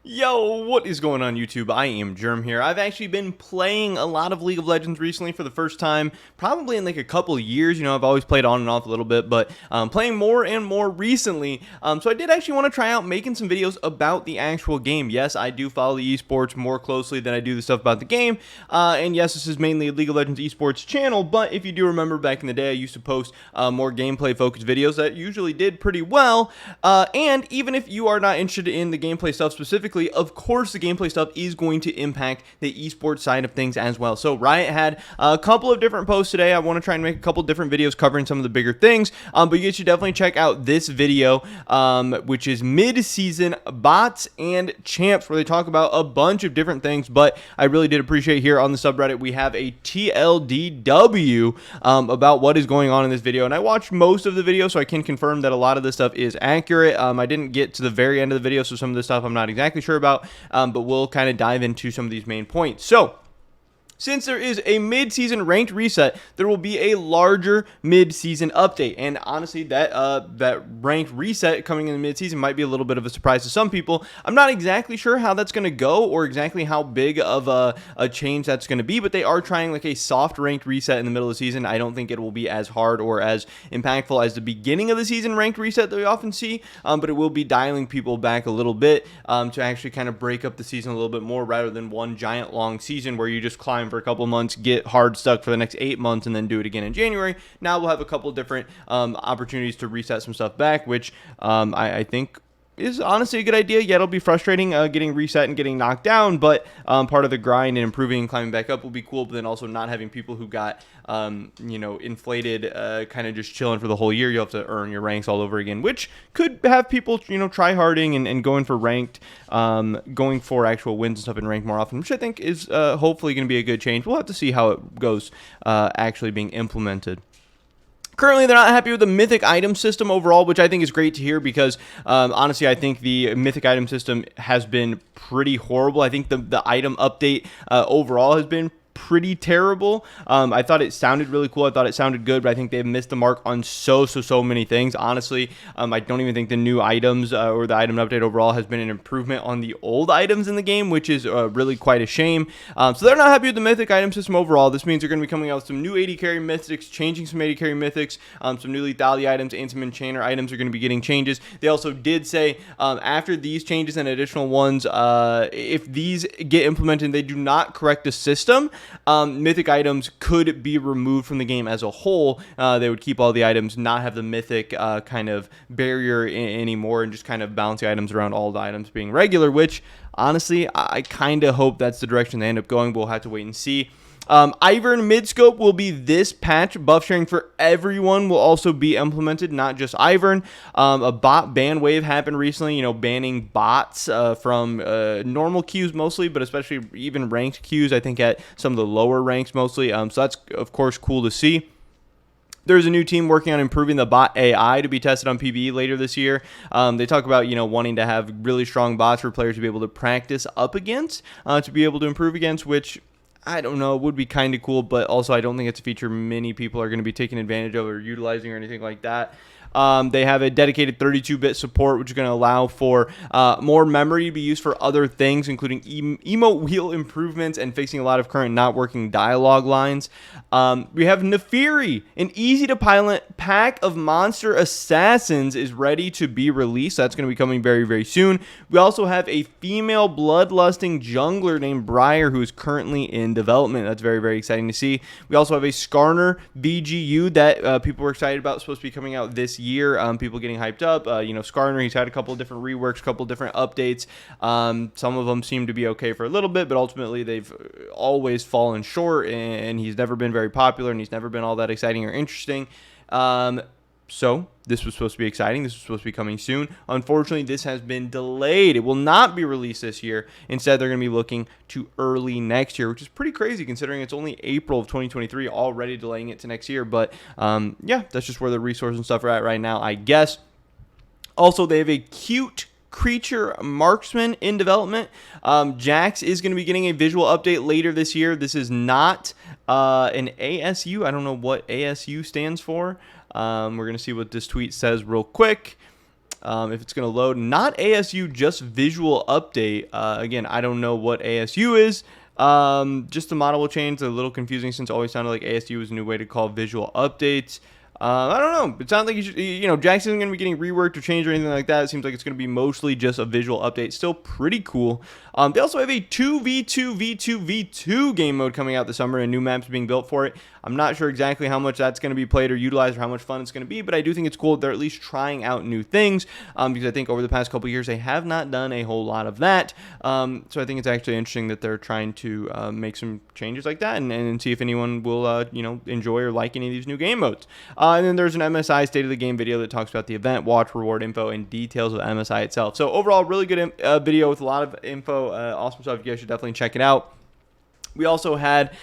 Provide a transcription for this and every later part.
Yo, what is going on YouTube? I am Germ here. I've actually been playing a lot of League of Legends recently for the first time, probably in like a couple of years. You know, I've always played on and off a little bit, but playing more and more recently. So I did actually want to try out making some videos about the actual game. Yes, I do follow the esports more closely than I do the stuff about the game. And yes, this is mainly a League of Legends esports channel, but if you do remember back in the day, I used to post more gameplay focused videos that usually did pretty well. And even if you are not interested in the gameplay stuff specifically, of course the gameplay stuff is going to impact the esports side of things as well. So Riot had a couple of different posts today. I want to try and make a couple different videos covering some of the bigger things, but you should definitely check out this video, which is mid-season bots and champs, where they talk about a bunch of different things. But I really did appreciate here on the subreddit we have a TLDW about what is going on in this video, and I watched most of the video, so I can confirm that a lot of this stuff is accurate. I didn't get to the very end of the video, so some of this stuff I'm not exactly sure about, but we'll kind of dive into some of these main points. So since there is a mid-season ranked reset, there will be a larger mid-season update. And honestly, that ranked reset coming in the mid-season might be a little bit of a surprise to some people. I'm not exactly sure how that's going to go or exactly how big of a change that's going to be, but they are trying like a soft ranked reset in the middle of the season. I don't think it will be as hard or as impactful as the beginning of the season ranked reset that we often see, but it will be dialing people back a little bit to actually kind of break up the season a little bit more, rather than one giant long season where you just climb for a couple months, get hard stuck for the next 8 months, and then do it again in January. Now we'll have a couple different opportunities to reset some stuff back, which I think is honestly a good idea. Yeah, it'll be frustrating getting reset and getting knocked down, but part of the grind and improving and climbing back up will be cool. But then also not having people who got inflated, kind of just chilling for the whole year. You'll have to earn your ranks all over again, which could have people try harding and going for ranked, going for actual wins and stuff in ranked more often, which I think is hopefully going to be a good change. We'll have to see how it goes actually being implemented. Currently, they're not happy with the Mythic Item system overall, which I think is great to hear because, honestly, I think the Mythic Item system has been pretty horrible. I think the item update overall has been pretty terrible. I thought it sounded really cool. I thought it sounded good, but I think they've missed the mark on so many things. Honestly, I don't even think the new items or the item update overall has been an improvement on the old items in the game, which is really quite a shame. So they're not happy with the Mythic Item system overall. This means they're going to be coming out with some new AD carry mythics, changing some AD carry mythics, some new lethality items, and some enchanter items are going to be getting changes. They also did say after these changes and additional ones, if these get implemented and they do not correct the system, mythic items could be removed from the game as a whole. They would keep all the items, not have the mythic kind of barrier anymore, and just kind of balance the items around all the items being regular, which honestly I kind of hope that's the direction they end up going. We'll have to wait and see. Ivern mid-scope will be this patch. Buff sharing for everyone will also be implemented, not just Ivern. A bot ban wave happened recently, banning bots from normal queues mostly, but especially even ranked queues, I think at some of the lower ranks mostly. So that's, of course, cool to see. There's a new team working on improving the bot AI to be tested on PvE later this year. They talk about, wanting to have really strong bots for players to be able to practice up against, to be able to improve against, which I don't know, it would be kind of cool, but also I don't think it's a feature many people are going to be taking advantage of or utilizing or anything like that. They have a dedicated 32-bit support, which is going to allow for more memory to be used for other things, including emote wheel improvements and fixing a lot of current not working dialogue lines. We have Naafiri, an easy-to-pilot pack of monster assassins is ready to be released. That's going to be coming very soon. We also have a female bloodlusting jungler named Briar, who is currently in development. That's very exciting to see. We also have a Skarner VGU that people were excited about. It's supposed to be coming out this year. People getting hyped up. Skarner, he's had a couple of different reworks, a couple of different updates. Some of them seem to be okay for a little bit, but ultimately they've always fallen short, and he's never been very popular, and he's never been all that exciting or interesting. So this was supposed to be exciting. This was supposed to be coming soon. Unfortunately, this has been delayed. It will not be released this year. Instead, they're going to be looking to early next year, which is pretty crazy considering it's only April of 2023, already delaying it to next year. But yeah, that's just where the resources and stuff are at right now, I guess. Also, they have a cute creature marksman in development. Jax is going to be getting a visual update later this year. This is not an ASU. I don't know what ASU stands for. We're going to see what this tweet says real quick. if it's going to load. Not ASU, just visual update. Again, I don't know what ASU is. Just the model will change. A little confusing since it always sounded like ASU was a new way to call visual updates. I don't know. It sounds like Jax isn't going to be getting reworked or changed or anything like that. It seems like it's going to be mostly just a visual update. Still pretty cool. They also have a 2v2v2v2 game mode coming out this summer and new maps being built for it. I'm not sure exactly how much that's going to be played or utilized or how much fun it's going to be, but I do think it's cool that they're at least trying out new things, because I think over the past couple of years they have not done a whole lot of that. So I think it's actually interesting that they're trying to make some changes like that and see if anyone will enjoy or like any of these new game modes. And then there's an MSI State of the Game video that talks about the event, watch, reward info, and details of MSI itself. So overall, really good video with a lot of info. Awesome stuff. You guys should definitely check it out. We also had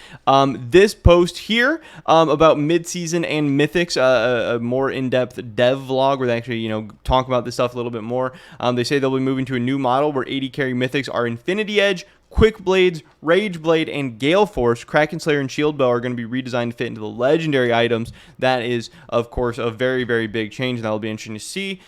this post here about mid-season and Mythics, a more in-depth dev vlog where they actually, talk about this stuff a little bit more. They say they'll be moving to a new model where 80 carry Mythics are Infinity Edge, Quick Blades, Rage Blade, and Gale Force. Kraken Slayer and Shield Bow are going to be redesigned to fit into the legendary items. That is, of course, a very, very big change, and that will be interesting to see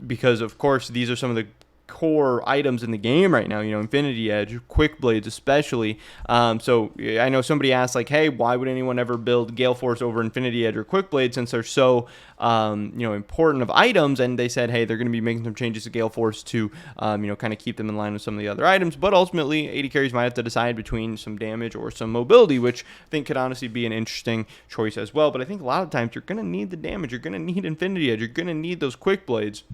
because, of course, these are some of the core items in the game right now, Infinity Edge, Quick Blades especially. So I know somebody asked, like, hey, why would anyone ever build Gale Force over Infinity Edge or Quick Blade since they're so important of items? And they said, hey, they're going to be making some changes to Gale Force to kind of keep them in line with some of the other items, but ultimately 80 carries might have to decide between some damage or some mobility, which I think could honestly be an interesting choice as well. But I think a lot of times you're going to need the damage, you're going to need Infinity Edge, you're going to need those Quick Blades.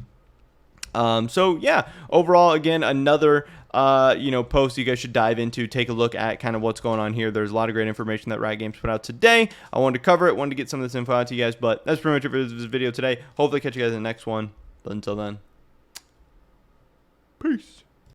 So yeah, overall, again, another post you guys should dive into, take a look at kind of what's going on here. There's a lot of great information that Riot Games put out today. I wanted to cover it, wanted to get some of this info out to you guys, but that's pretty much it for this video today. Hopefully catch you guys in the next one. But until then, peace.